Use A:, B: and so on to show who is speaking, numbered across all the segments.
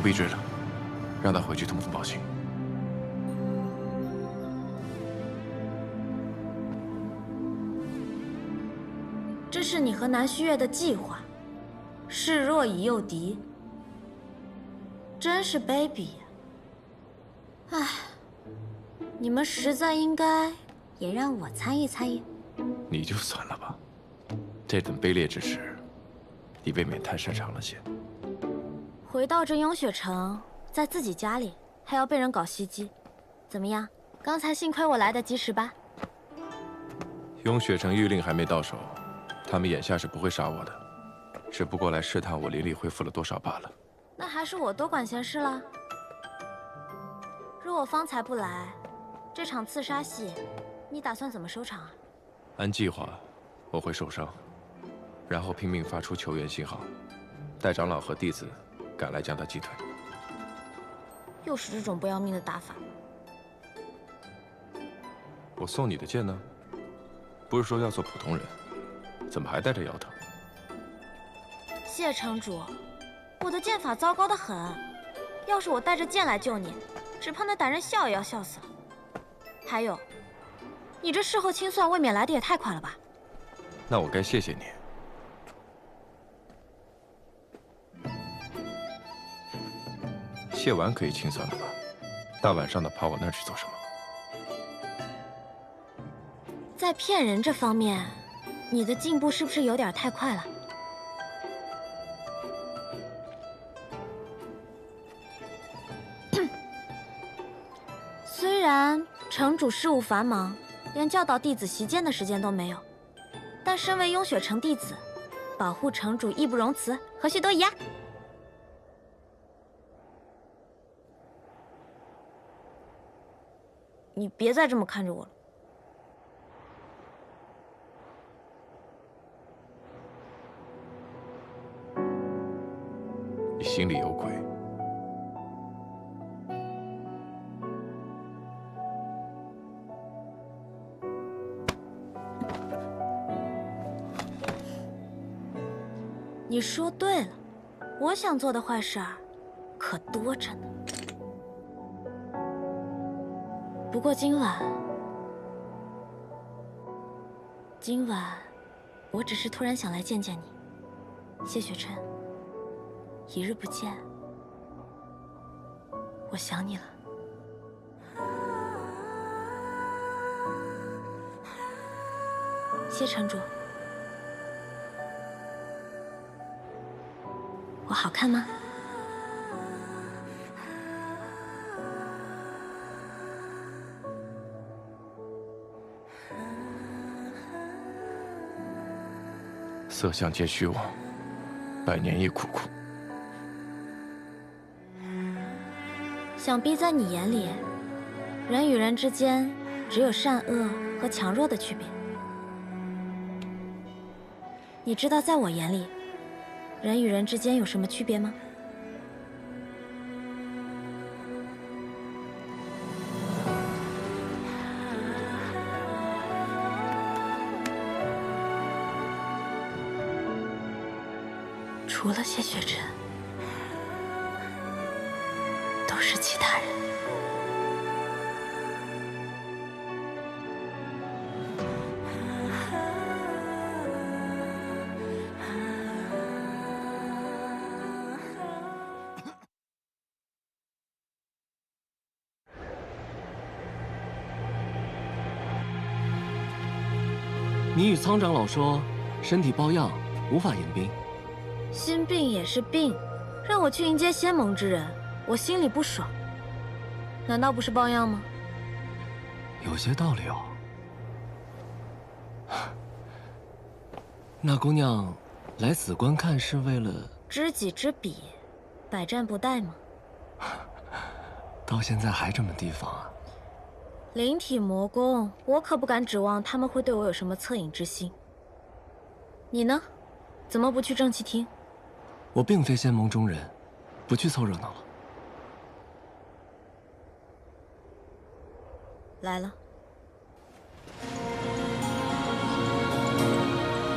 A: 必追了，让他回去通风报信。
B: 这是你和南虚月的计划，示弱以诱敌，真是卑鄙呀！唉，你们实在应该也让我参与参与。
A: 你就算了吧，这等卑劣之事，你未免太擅长了些。
B: 回到这雍雪城，在自己家里还要被人搞袭击，怎么样？刚才幸亏我来得及时吧？
A: 雍雪城谕令还没到手，他们眼下是不会杀我的，只不过来试探我灵力恢复了多少罢了。
B: 那还是我多管闲事了。若我方才不来，这场刺杀戏，你打算怎么收场啊？
A: 按计划，我会受伤，然后拼命发出求援信号，待长老和弟子赶来将他击退。
B: 又是这种不要命的打法。
A: 我送你的剑呢？不是说要做普通人，怎么还带着摇头？
B: 谢城主，我的剑法糟糕得很，要是我带着剑来救你，只怕那歹人笑也要笑死了。还有，你这事后清算未免来得也太快了吧？
A: 那我该谢谢你。谢完可以清算了吧？大晚上的跑我那儿去做什么？
B: 在骗人这方面，你的进步是不是有点太快了？虽然城主事务繁忙，连教导弟子习剑的时间都没有，但身为雍雪城弟子，保护城主义不容辞，何须多疑啊？你别再这么看着我了。
A: 你心里有鬼。
B: 你说对了，我想做的坏事儿可多着呢。不过今晚，我只是突然想来见见你，谢雪琛。一日不见，我想你了。谢城主，我好看吗？
A: 色相皆虚妄，百年亦苦苦。
B: 想必在你眼里，人与人之间只有善恶和强弱的区别。你知道在我眼里，人与人之间有什么区别吗？除了谢雪琛，都是其他人。
C: 你与苍长老说，身体抱恙，无法迎宾。
B: 心病也是病，让我去迎接仙盟之人，我心里不爽。难道不是抱恙吗？
C: 有些道理哦。那姑娘来此观看是为了
B: 知己知彼，百战不殆吗？
C: 到现在还这么提防啊？
B: 灵体魔宫，我可不敢指望他们会对我有什么恻隐之心。你呢？怎么不去正气厅？
C: 我并非仙盟中人，不去凑热闹了。
B: 来了。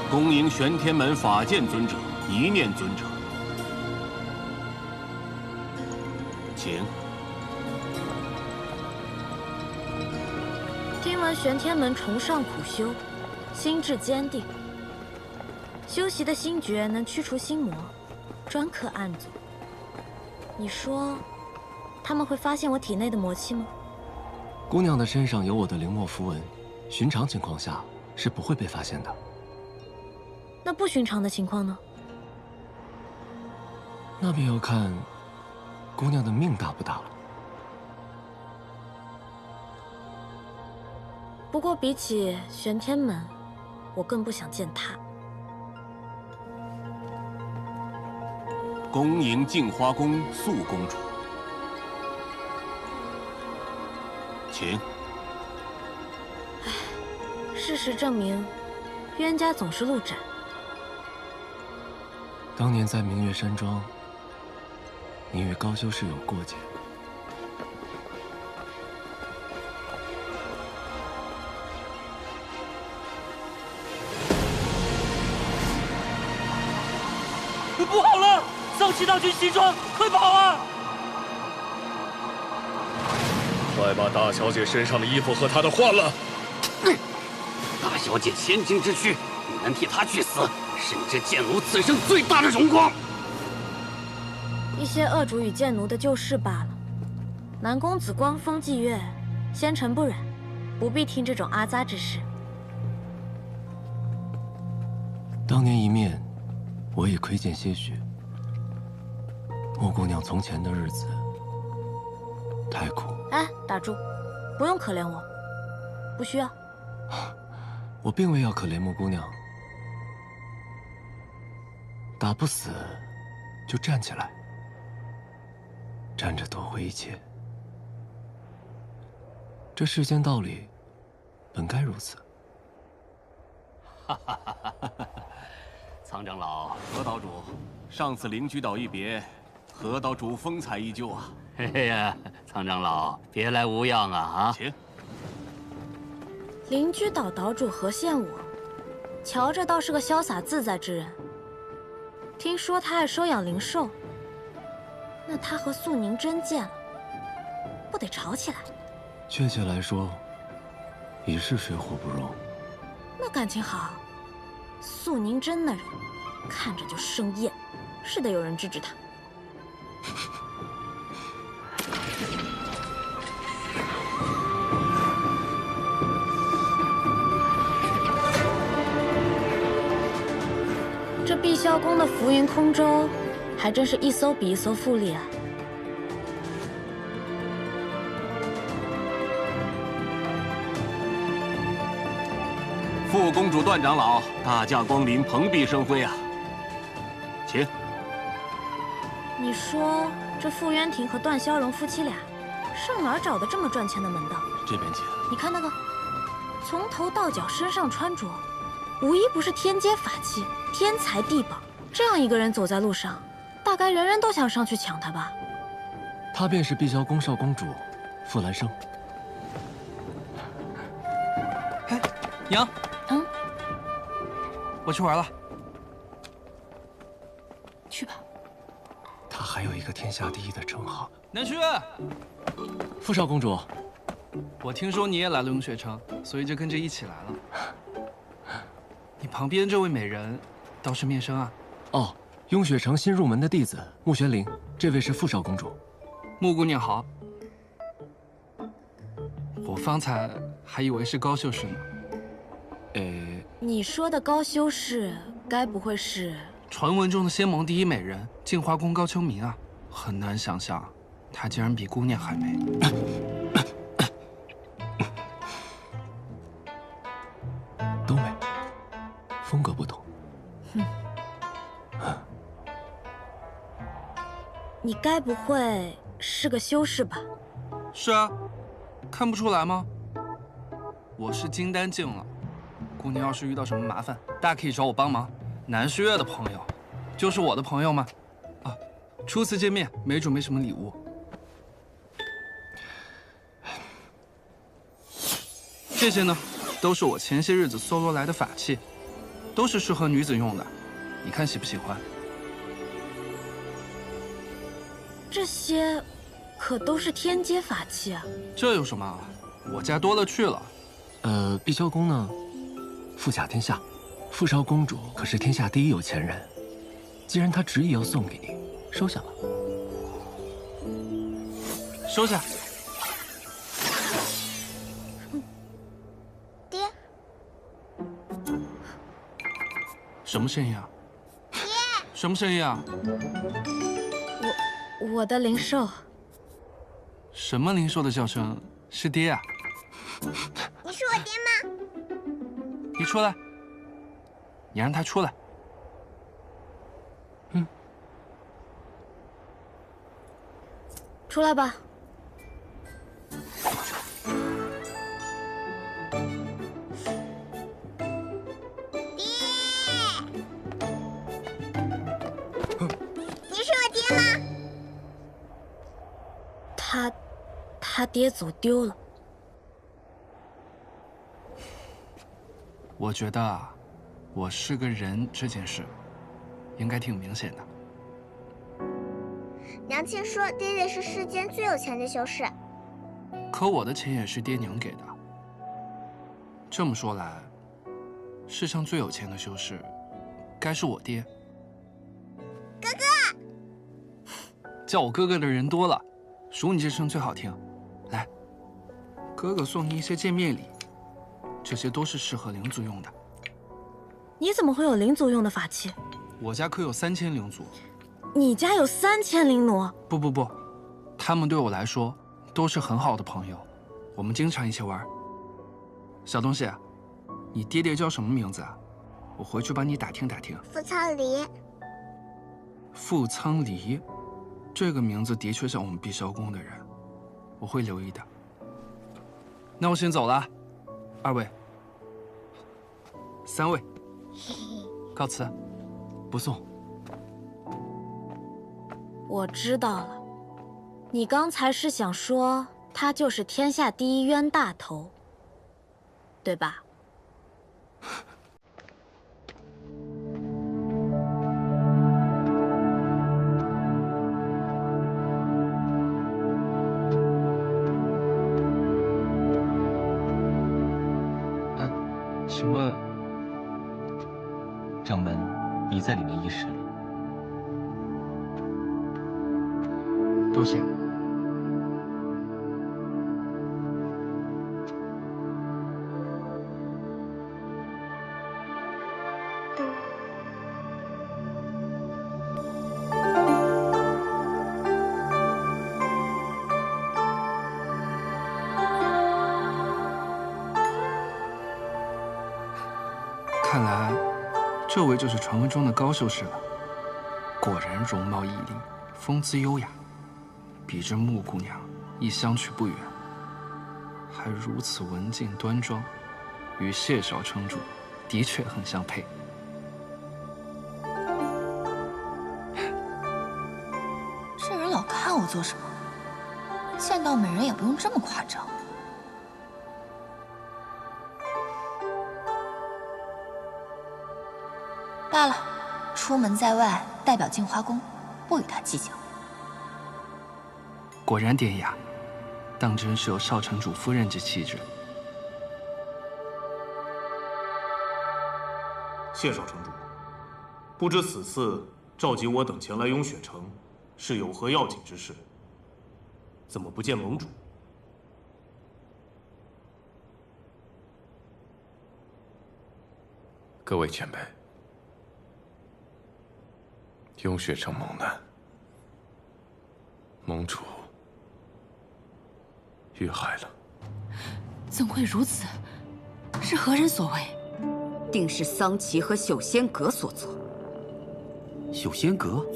D: 恭迎玄天门法剑尊者、一念尊者。请。
B: 听闻玄天门崇尚苦修，心智坚定，修习的心诀能驱除心魔，专克暗阻。你说，他们会发现我体内的魔气吗？
C: 姑娘的身上有我的灵墨符文，寻常情况下是不会被发现的。
B: 那不寻常的情况呢？
C: 那便要看姑娘的命大不大了。
B: 不过比起玄天门，我更不想见他。
D: 恭迎镜花宫素公主，请。
B: 事实证明，冤家总是路窄。
C: 当年在明月山庄，你与高修士有过节。
E: 不好了！丧气大军西装，快跑啊！
F: 快把大小姐身上的衣服和她的换了！
D: 大小姐千金之躯，你能替她去死，是你这贱奴此生最大的荣光。
B: 一些恶主与贱奴的旧事罢了。南公子光风霁月，纤尘不染，不必听这种阿杂之事。
C: 当年一面，我也窥见些许。莫姑娘从前的日子太苦。
B: 哎，打住，不用可怜我，不需要。
C: 我并未要可怜莫姑娘，打不死就站起来，站着夺回一切。这世间道理本该如此。
D: 苍长老、何岛主，上次灵居岛一别，何岛主风采依旧啊！
G: 嘿呀，苍长老，别来无恙啊！
D: 请。
B: 灵居岛岛主何羡我，瞧着倒是个潇洒自在之人。听说他爱收养灵兽，那他和素宁真见了，不得吵起来？
C: 确切来说，已是水火不容。
B: 那感情好，素宁真那人看着就生厌，是得有人制止他。这碧霄宫的浮云空舟，还真是一艘比一艘富丽啊！
D: 副公主段长老，大驾光临，蓬荜生辉啊！请。
B: 你说这傅渊庭和段萧荣夫妻俩，上哪儿找的这么赚钱的门道？
C: 这边请。
B: 你看那个，从头到脚身上穿着，无一不是天阶法器、天才地宝。这样一个人走在路上，大概人人都想上去抢他吧？
C: 她便是碧霄宫少公主傅兰生。
E: 哎，娘，我去玩了。
B: 去吧。
C: 她还有一个天下第一的称号。
E: 南旭，
C: 傅少公主，
E: 我听说你也来了龙雪城，所以就跟着一起来了。你旁边这位美人，倒是面生啊。
C: 哦，雍雪城新入门的弟子穆玄灵，这位是傅少公主。
E: 穆姑娘好。我方才还以为是高秀士呢。
B: 你说的高修士，该不会是
E: 传闻中的仙盟第一美人镜花宫高秋明啊？很难想象，她竟然比姑娘还美。
C: 都美，风格不同。
B: 你该不会是个修士吧？
E: 是啊，看不出来吗？我是金丹境了。姑娘要是遇到什么麻烦，大可以找我帮忙。南虚月的朋友，就是我的朋友嘛。啊，初次见面，没准备什么礼物。这些呢，都是我前些日子搜罗来的法器，都是适合女子用的。你看喜不喜欢？
B: 这些可都是天阶法器啊。
E: 这有什么？我家多了去了。
C: 碧霄宫呢，富甲天下，富少公主可是天下第一有钱人。既然她执意要送给你，收下吧。
E: 收下。
H: 爹，
E: 什么声音啊？爹，什么声音啊？
B: 我的灵兽。
E: 什么灵兽的叫声？是爹啊！
H: 你是我爹吗？
E: 你出来，你让他出来。
B: 出来吧。
H: 你是我爹吗？
B: 他爹走丢了。
E: 我觉得啊，我是个人这件事，应该挺明显的。
H: 娘亲说爹爹是世间最有钱的修士。
E: 可我的钱也是爹娘给的。这么说来，世上最有钱的修士，该是我爹。
H: 哥哥，
E: 叫我哥哥的人多了，数你这声最好听。来，哥哥送你一些见面礼，这些都是适合灵族用的。
B: 你怎么会有灵族用的法器？
E: 我家可有3000灵族。
B: 你家有3000灵奴？
E: 不，他们对我来说都是很好的朋友，我们经常一起玩。小东西，你爹爹叫什么名字啊？我回去帮你打听打听。
H: 傅苍离。
E: 傅苍离，这个名字的确像我们碧霄宫的人，我会留意的。那我先走了，2位、3位，告辞。
C: 不送。
B: 我知道了，你刚才是想说他就是天下第一冤大头，对吧？
C: 请问，掌门已在里面议事了？多谢。
E: 看来，这位就是传闻中的高修士了。果然容貌屹立，风姿优雅，比这穆姑娘亦相去不远。还如此文静端庄，与谢少城主的确很相配。
I: 这人老看我做什么？见到美人也不用这么夸张。罢了，出门在外，代表镜花宫，不与他计较。
E: 果然典雅，当真是有少城主夫人之气质。
J: 谢少城主，不知此次召集我等前来雍雪城，是有何要紧之事？怎么不见盟主？
A: 各位前辈，雍雪城蒙难，盟主遇害了。
I: 怎会如此？是何人所为？
K: 定是桑琪和朽仙阁所做。
C: 朽仙阁？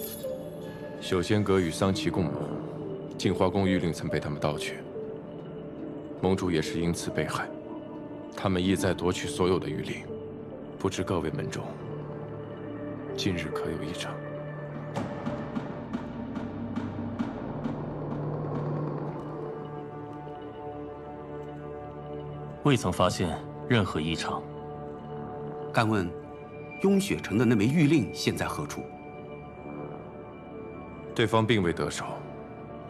A: 朽仙阁与桑琪共谋，镜花宫玉令曾被他们盗取，盟主也是因此被害。他们意在夺取所有的玉令，不知各位门中近日可有异常？
C: 未曾发现任何异常。
L: 敢问，雍雪城的那枚玉令现在何处？
A: 对方并未得手，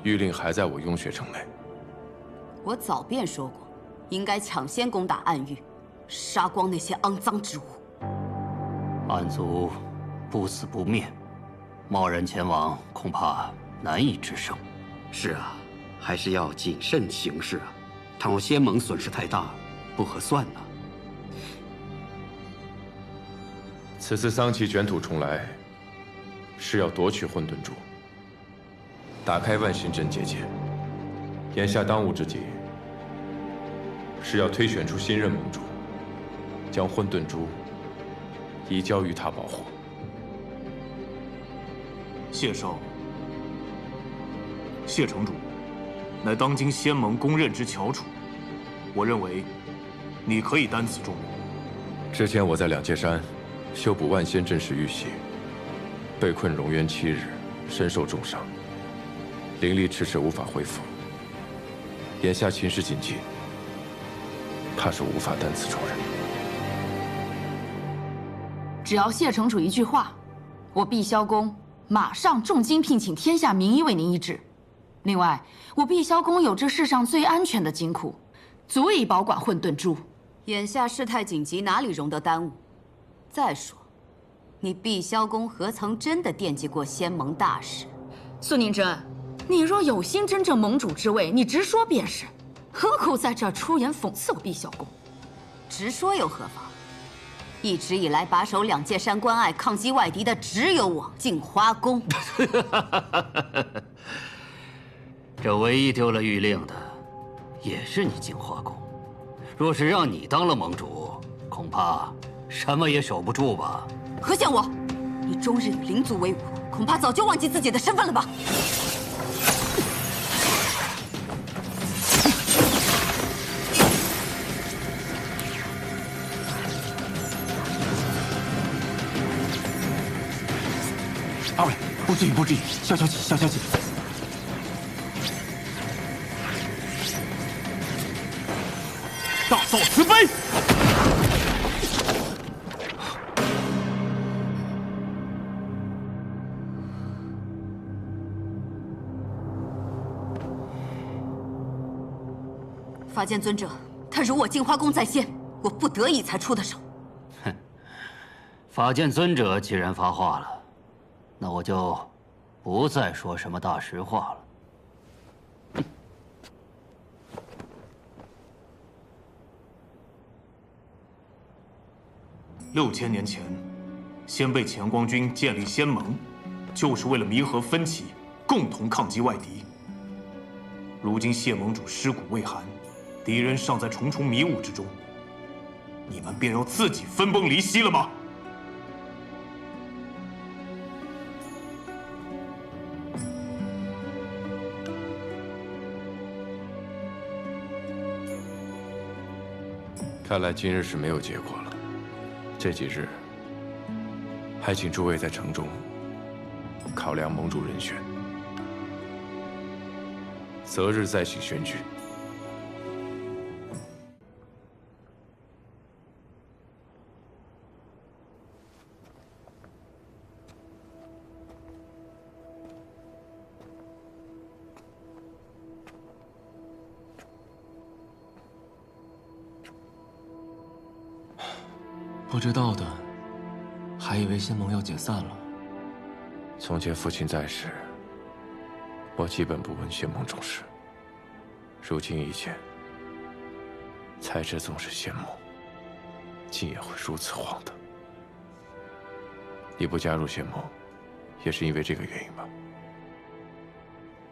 A: 谕令还在我雍雪城内。
K: 我早便说过，应该抢先攻打暗域，杀光那些肮脏之物。
G: 暗族不死不灭，贸然前往恐怕难以制胜。
L: 是啊，还是要谨慎行事啊！倘若仙盟损失太大，不合算呐。
A: 此次桑奇卷土重来，是要夺取混沌珠，打开万仙阵结界。眼下当务之急，是要推选出新任盟主，将混沌珠移交于他保护。
J: 谢少，谢城主，乃当今仙盟公认之翘楚，我认为你可以担此重任。
A: 之前我在两界山修补万仙阵时遇袭，被困蝾螈7日，身受重伤，灵力迟迟无法恢复。眼下情势紧急，怕是无法担此重任。
M: 只要谢城主一句话，我碧霄宫马上重金聘请天下名医为您医治。另外，我碧霄宫有这世上最安全的金库，足以保管混沌珠。
K: 眼下事态紧急，哪里容得耽误？再说，你碧霄宫何曾真的惦记过仙盟大事？
M: 苏宁真，你若有心争正盟主之位，你直说便是，何苦在这儿出言讽刺我碧霄宫？
K: 直说又何妨？一直以来把守两界山关隘、抗击外敌的只有我镜花宫。
G: 这唯一丢了谕令的，也是你镜花宫。若是让你当了盟主，恐怕什么也守不住吧？
K: 何相我，你终日与灵族为伍，恐怕早就忘记自己的身份了吧？
L: 二位，不至于，不至于，消消气，消消气。
J: 大嫂慈悲。
K: 法剑尊者，他辱我镜花宫在先，我不得已才出的手。
G: 哼，法剑尊者既然发话了，那我就不再说什么大实话了。
J: 6000年前，先辈乾光军建立仙盟，就是为了弥合分歧，共同抗击外敌。如今谢盟主尸骨未寒，敌人尚在重重迷雾之中，你们便要自己分崩离析了吗？
A: 看来今日是没有结果了。 这几日，还请诸位在城中考量盟主人选，择日再行选举。
C: 不知道的，还以为仙盟要解散了。
A: 从前父亲在时，我基本不问仙盟重事。如今一见，才知纵使仙盟，竟也会如此荒唐。你不加入仙盟，也是因为这个原因吧？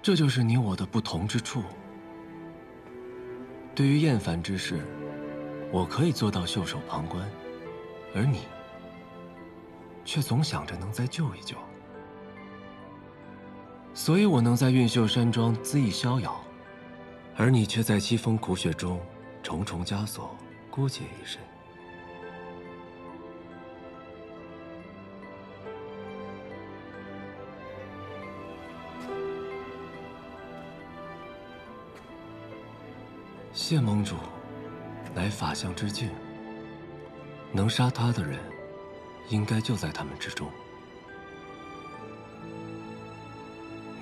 C: 这就是你我的不同之处。对于厌烦之事，我可以做到袖手旁观。 而你，却总想着能再救一救，所以我能在运秀山庄恣意逍遥，而你却在凄风苦雪中重重枷锁，孤孑一身。谢盟主，乃法相之境。 能杀他的人，应该就在他们之中。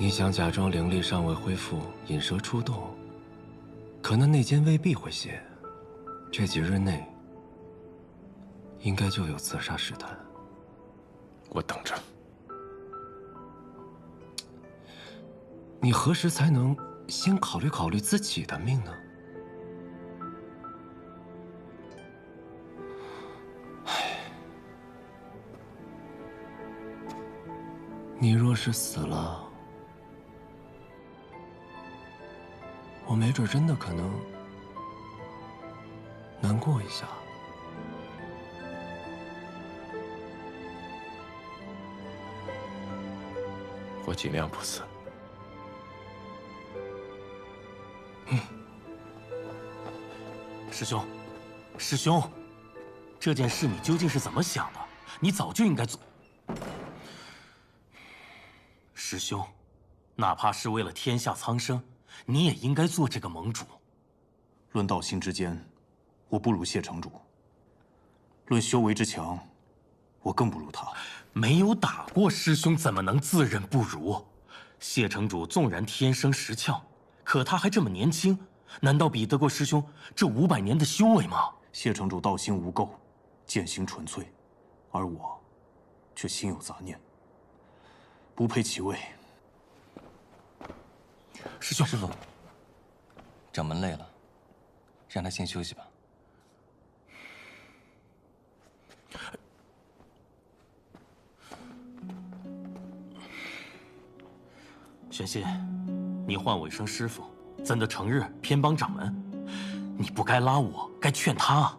C: 你想假装灵力尚未恢复，引蛇出洞，可那内奸未必会泄。这几日内，应该就有自杀试探。
A: 我等着。
C: 你何时才能先考虑考虑自己的命呢？你若是死了，我没准真的可能难过一下。
A: 我尽量不死。
J: 师兄，师兄，这件事你究竟是怎么想的？你早就应该做。师兄，哪怕是为了天下苍生，你也应该做这个盟主。论道心之间，我不如谢城主；论修为之强，我更不如他。没有打过师兄，怎么能自认不如？谢城主纵然天生识窍，可他还这么年轻，难道比得过师兄这500年的修为吗？谢城主道心无垢，剑行纯粹，而我却心有杂念，不配其位。师兄，
C: 师傅，掌门累了，让他先休息吧。
J: 玄心，你唤我一声师傅，怎的成日偏帮掌门？你不该拉我，该劝他。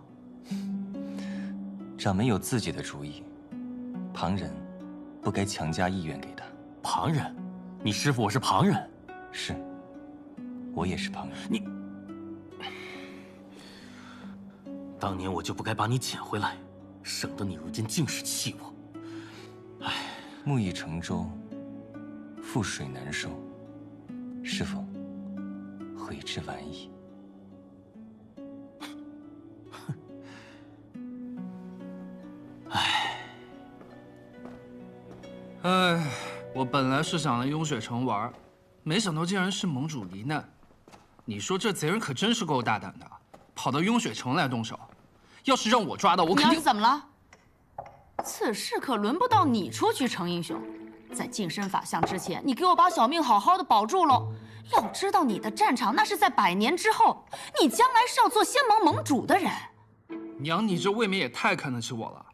C: 掌门有自己的主意，旁人不该强加意愿给他。
J: 旁人？你师傅我是旁人？
C: 是，我也是旁人。
J: 你，当年我就不该把你捡回来，省得你如今尽是弃我。唉，
C: 木已成舟，覆水难收。师傅，悔之晚矣。
E: 哎，我本来是想来雍雪城玩，没想到竟然是盟主罹难。你说这贼人可真是够大胆的，跑到雍雪城来动手。要是让我抓到，我肯定……
M: 你要是怎么了？此事可轮不到你出去成英雄。在净身法相之前，你给我把小命好好的保住喽。要知道，你的战场那是在100年之后，你将来是要做仙盟盟主的人。
E: 娘，你这未免也太看得起我了。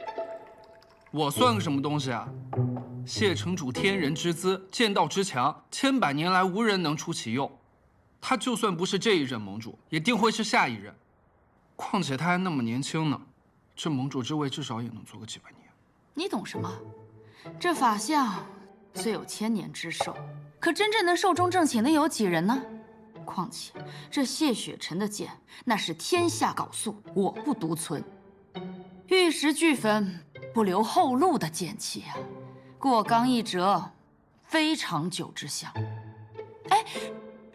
E: 我算个什么东西啊？谢城主天人之姿，剑道之强，千百年来无人能出其右。他就算不是这一任盟主，也定会是下一任。况且他还那么年轻呢，这盟主之位至少也能做个几百年。
M: 你懂什么？这法相虽有1000年之寿，可真正能寿终正寝的有几人呢？况且这谢雪尘的剑，那是天下缟素，我不独存，玉石俱焚，不留后路的剑气啊！过刚一折，非长久之相。哎，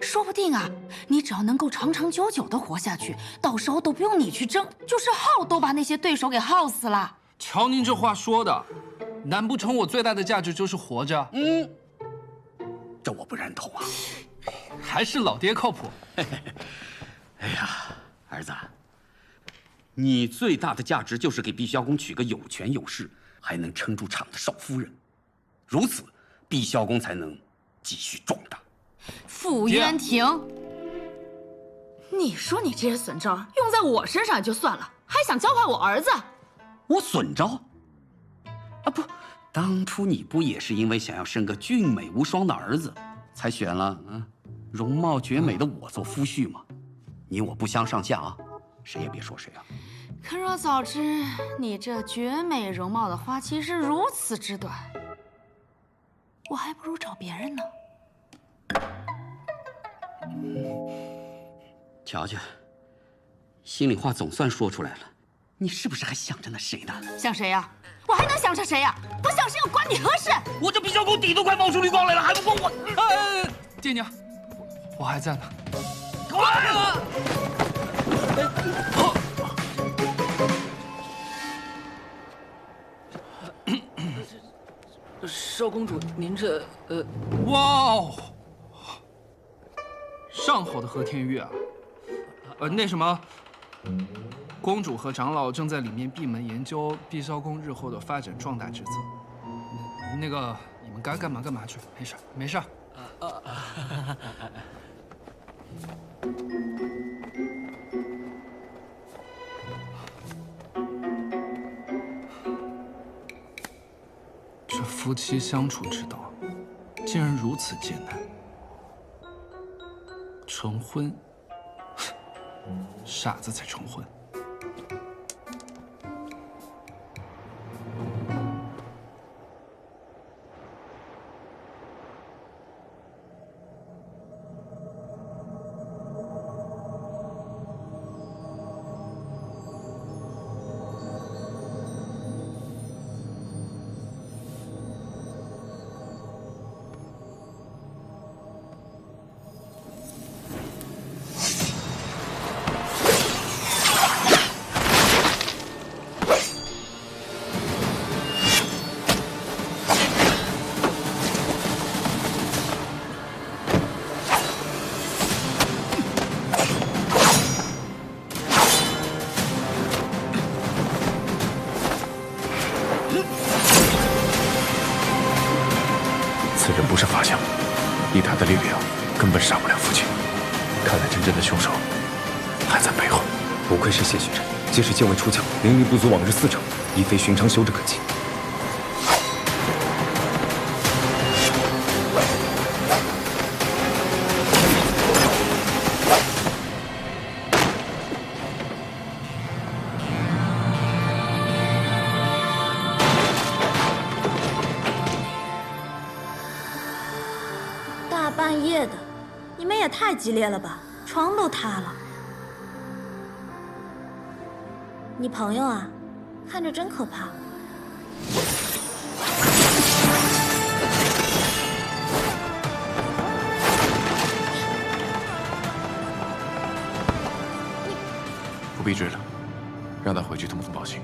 M: 说不定啊，你只要能够长长久久的活下去，到时候都不用你去争，就是耗都把那些对手给耗死了。
E: 瞧您这话说的，难不成我最大的价值就是活着？
L: 这我不认同啊！
E: 还是老爹靠谱。
L: 哎呀，儿子，你最大的价值就是给碧霄宫娶个有权有势，还能撑住场的少夫人，如此，碧霄宫才能继续壮大。
M: 傅渊庭，你说你这些损招用在我身上也就算了，还想教坏我儿子？
L: 我损招？啊不，当初你不也是因为想要生个俊美无双的儿子，才选了容貌绝美的我做夫婿吗？你我不相上下啊，谁也别说谁啊。
M: 可若早知你这绝美容貌的花期是如此之短，我还不如找别人呢。
L: 瞧瞧，心里话总算说出来了，你是不是还想着那谁呢？
M: 想谁呀？我还能想着谁呀？不想谁又关你何事？
L: 我这碧霄宫底都快冒出绿光来了，还不管我？
E: 爹娘，我还在呢。少公主，您这哇哦，上好的和田玉啊！那什么，公主和长老正在里面闭门研究碧霄宫日后的发展壮大之策。那个，你们该干嘛干嘛去，没事没事。这夫妻相处之道，竟然如此艰难。成婚，傻子才成婚。
A: 此人不是法相，以他的力量，根本杀不了父亲。看来真正的凶手还在背后。
C: 不愧是谢雪辰，即使剑未出鞘，灵力不足往日4成，亦非寻常修者可及。
B: 大半夜的，你们也太激烈了吧，床都塌了。你朋友啊，看着真可怕。
A: 不必追了，让他回去通风报信。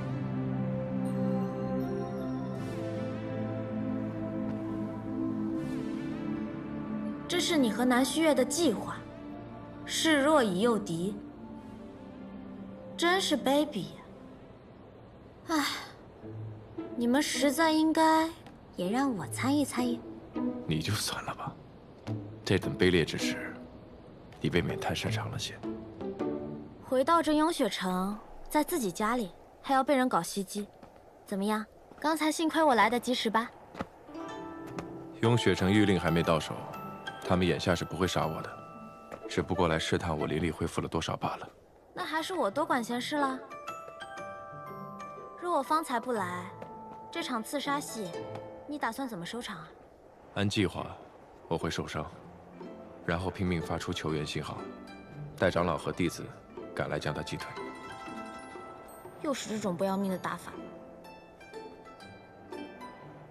B: 这是你和南虚月的计划，示弱以诱敌，真是卑鄙呀！唉，你们实在应该也让我参与参与。
A: 你就算了吧，这等卑劣之事，你未免太擅长了些。
B: 回到这雍雪城，在自己家里还要被人搞袭击，怎么样？刚才幸亏我来得及时吧？
A: 雍雪城谕令还没到手，他们眼下是不会杀我的，只不过来试探我灵力恢复了多少罢了。
B: 那还是我多管闲事了。若我方才不来，这场刺杀戏，你打算怎么收场啊？
A: 按计划，我会受伤，然后拼命发出求援信号，待长老和弟子赶来将他击退。
B: 又是这种不要命的打法。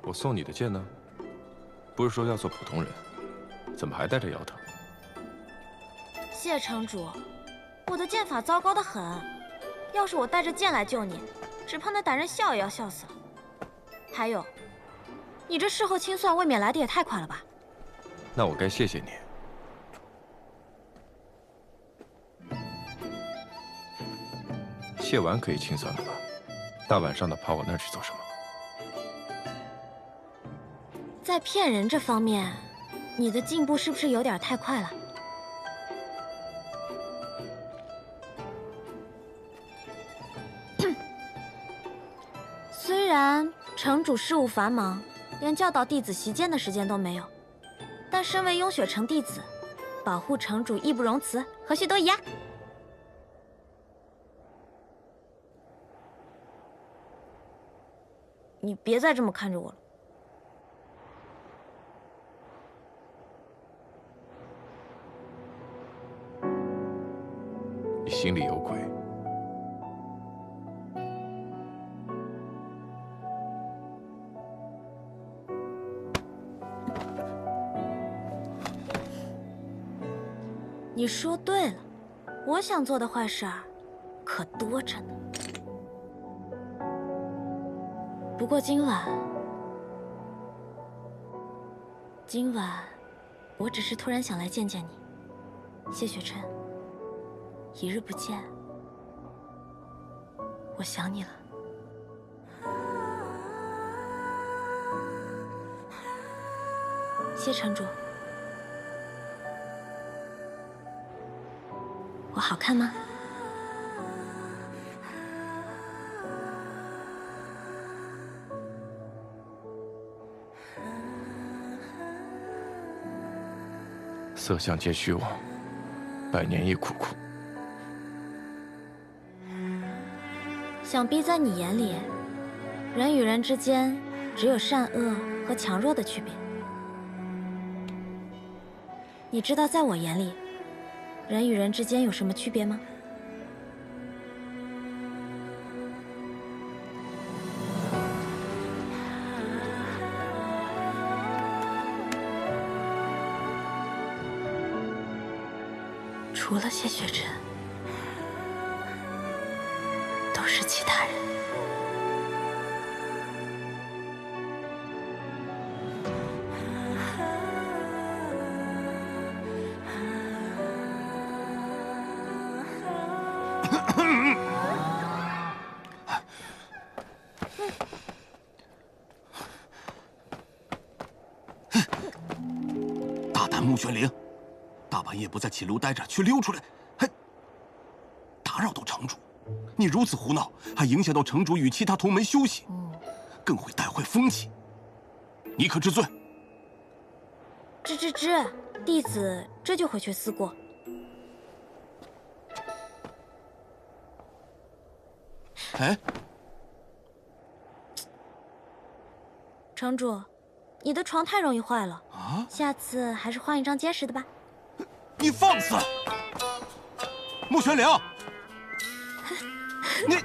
A: 我送你的剑呢？不是说要做普通人，怎么还带着摇头？
B: 谢城主，我的剑法糟糕得很，要是我带着剑来救你，只怕那歹人笑也要笑死了。还有，你这事后清算未免来得也太快了吧？
A: 那我该谢谢你。谢完可以清算了吧？大晚上的跑我那儿去做什么？
B: 在骗人这方面，你的进步是不是有点太快了？虽然城主事务繁忙，连教导弟子习剑的时间都没有，但身为雍雪城弟子，保护城主义不容辞，何须多疑啊？你别再这么看着我了。
A: 你心里有鬼。
B: 你说对了，我想做的坏事儿可多着呢。不过今晚今晚，我只是突然想来见见你，谢雪晨。一日不见，我想你了。谢城主，我好看吗？
A: 色相皆虚妄，百年亦苦苦。
B: 想必在你眼里，人与人之间只有善恶和强弱的区别。你知道在我眼里，人与人之间有什么区别吗？除了谢雪晨，都是其他人。
D: 大胆穆玄灵，大半夜不在寝楼待着，却溜出来，还打扰到城主。你如此胡闹，还影响到城主与其他同门休息，更会带坏风气。你可知罪？
B: 知，弟子这就回去思过。
D: 哎，
B: 城主，你的床太容易坏了
D: 啊，
B: 下次还是换一张结实的吧。
D: 你放肆！穆玄灵，你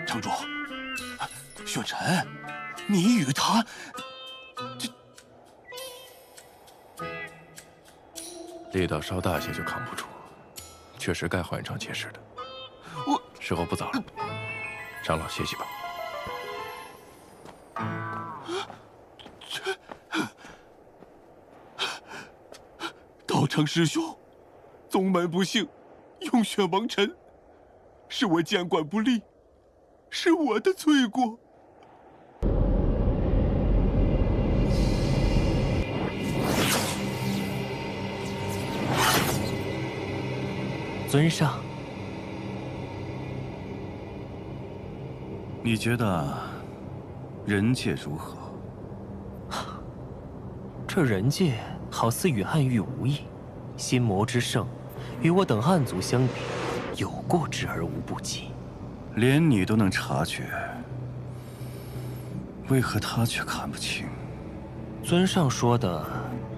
D: 城主，雪晨，你与他
A: 力道稍大些就扛不住，确实该换一张结实的。时候不早了，长老歇息吧。
D: 道长师兄，宗门不幸，用血蒙尘，是我监管不力，是我的罪过。
C: 尊上，
N: 你觉得人界如何？
O: 这人界好似与暗域无异，心魔之盛，与我等暗族相比，有过之而无不及。
N: 连你都能察觉，为何他却看不清？
O: 尊上说的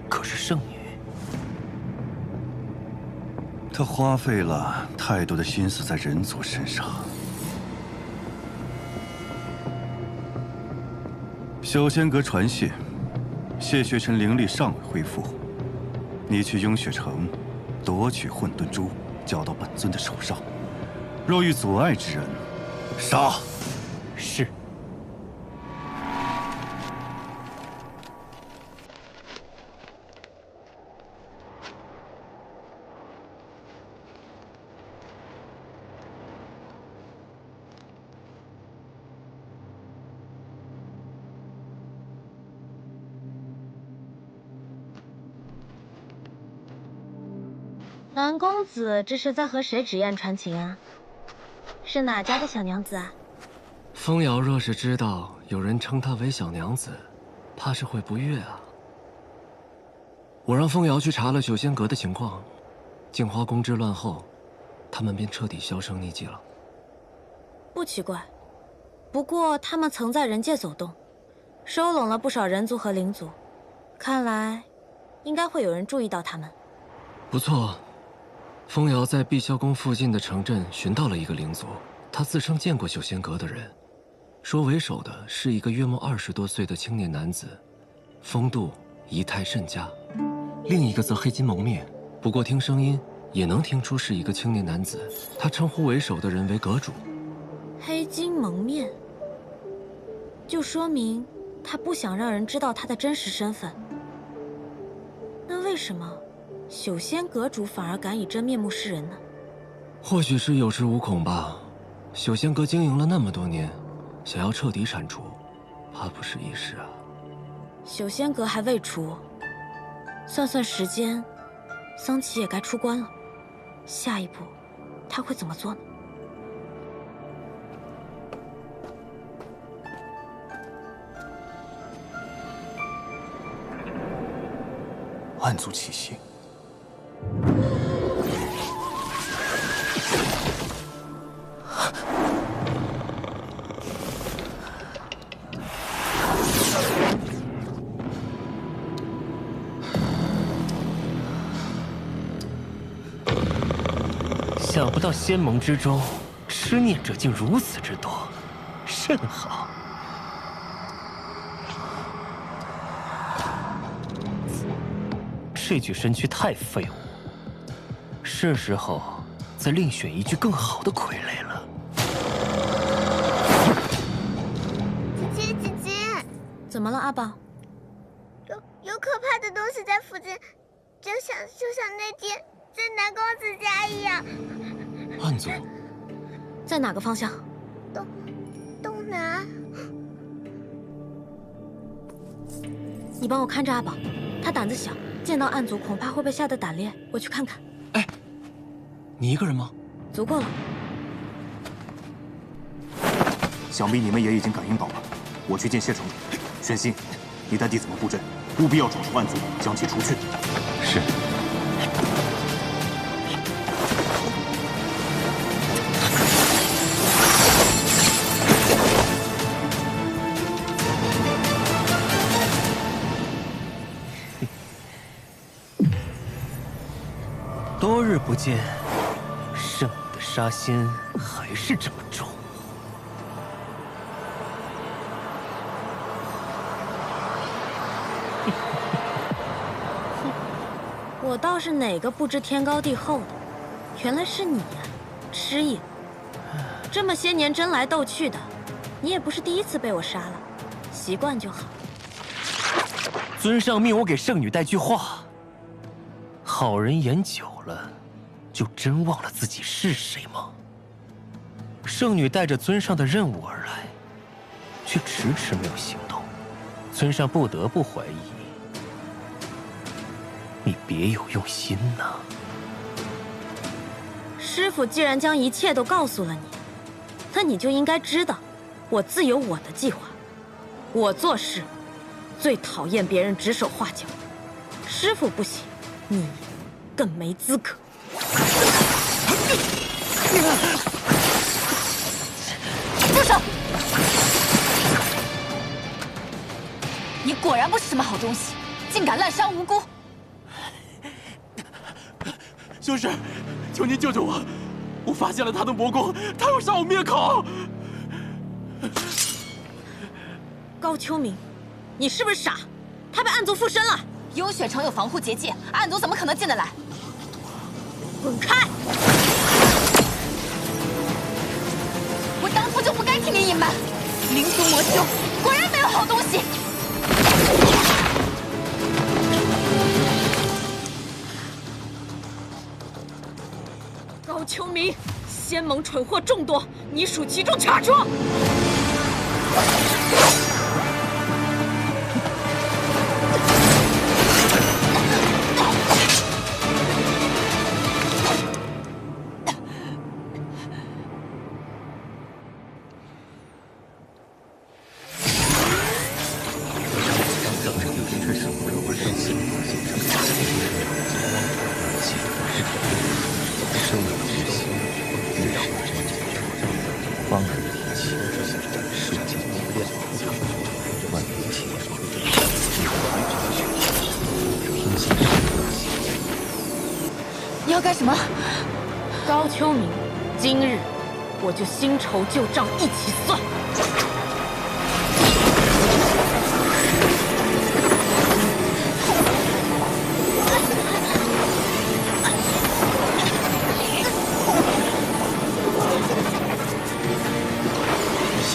O: 可是圣女？
N: 他花费了太多的心思在人族身上。小仙阁传信，谢雪晨灵力尚未恢复，你去雍雪城夺取混沌珠，交到本尊的手上。若遇阻碍之人，杀。
O: 是。
B: 南公子这是在和谁纸砚传情啊？是哪家的小娘子啊？
C: 风瑶若是知道有人称她为小娘子，怕是会不悦啊。我让风瑶去查了九仙阁的情况，镜花宫之乱后，他们便彻底销声匿迹了。
B: 不奇怪，不过他们曾在人界走动，收拢了不少人族和灵族，看来应该会有人注意到他们。
C: 不错。风瑶在碧霄宫附近的城镇寻到了一个灵族，他自称见过九仙阁的人，说为首的是一个约莫20多岁的青年男子，风度仪态甚佳；另一个则黑金蒙面，不过听声音也能听出是一个青年男子。他称呼为首的人为阁主。
B: 黑金蒙面，就说明他不想让人知道他的真实身份。那为什么朽仙阁主反而敢以真面目示人呢？
C: 或许是有恃无恐吧。朽仙阁经营了那么多年，想要彻底铲除，怕不是易事啊。
B: 朽仙阁还未除，算算时间，桑奇也该出关了。下一步，他会怎么做呢？
J: 暗族气息。
O: 想不到仙盟之中，痴念者竟如此之多，甚好。这具身躯太废物，是时候再另选一具更好的傀儡了。
H: 姐姐，姐姐，
B: 怎么了，阿宝？
H: 有可怕的东西在附近，就像那天在南公子家一样。
C: 暗族
B: 在哪个方向？
H: 东南。
B: 你帮我看着阿宝，他胆子小，见到暗族恐怕会被吓得胆裂。我去看看。
C: 哎，你一个人吗？
B: 足够了。
J: 想必你们也已经感应到了。我去见谢城主。玄心，你带弟子们布阵，务必要找出暗族，将其除去。
C: 是。
O: 多日不见，圣女的杀心还是这么重。
B: 我倒是哪个不知天高地厚的，原来是你呀，痴野！这么些年争来斗去的，你也不是第一次被我杀了，习惯就好。
O: 尊上命我给圣女带句话：好人演久了，就真忘了自己是谁吗？圣女带着尊上的任务而来，却迟迟没有行动，尊上不得不怀疑你别有用心呐。
B: 师父既然将一切都告诉了你，那你就应该知道，我自有我的计划。我做事最讨厌别人指手画脚，师父不行，你更没资格。
I: 住手！你果然不是什么好东西，竟敢滥杀无辜！
D: 修士，求您救救我！我发现了他的魔功，他要杀我灭口！
B: 高秋明，你是不是傻？他被暗族附身了。
I: 幽雪城有防护结界，暗族怎么可能进得来？
B: 滚开！
I: 我当初就不该替你隐瞒。灵族魔修果然没有好东西。
B: 高秋明，仙盟蠢货众多，你属其中卡住。你要干什么？高秋明，今日我就新仇旧账一起算。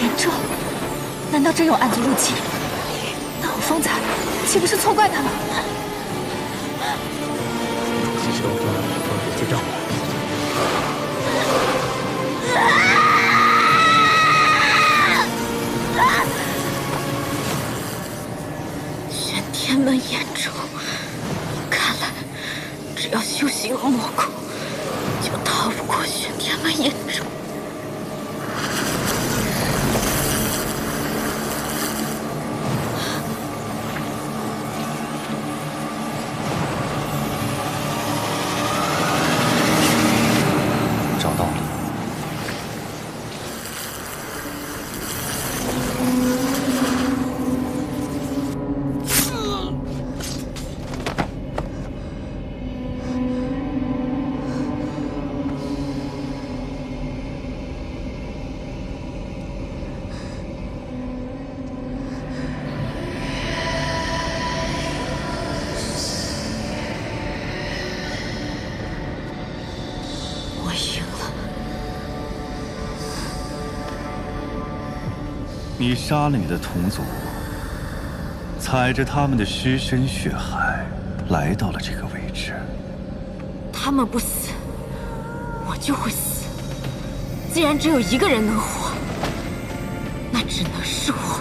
I: 严重，难道真有暗族入侵？方才岂不是错怪他了？
O: 击手段分别接招。
M: 玄天门眼中，看来只要修行了魔功，就逃不过玄天门眼中。
N: 找到了。
M: 我赢了。
N: 你杀了你的同族，踩着他们的尸身血海，来到了这个位置。
M: 他们不死，我就会死。既然只有一个人能活，那只能是我。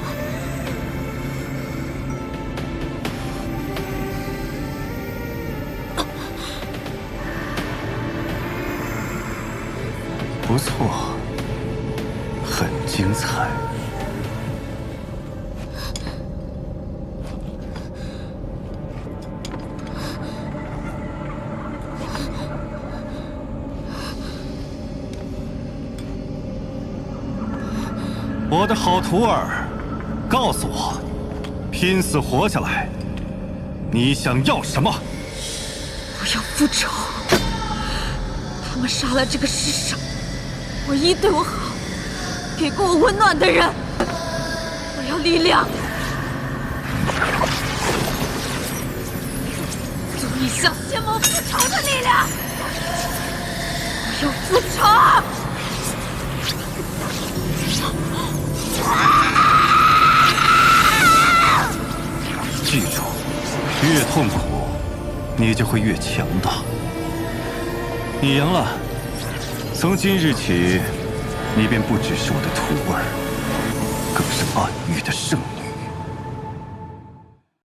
N: 不错，很精彩。我的好徒儿，告诉我，拼死活下来，你想要什么？
M: 我要复仇。他们杀了这个世上唯一对我好、给过我温暖的人。我要力量，足以向仙魔复仇的力量。我要复仇！
N: 记住，越痛苦，你就会越强大。你赢了，从今日起，你便不只是我的徒儿，更是暗域的圣女。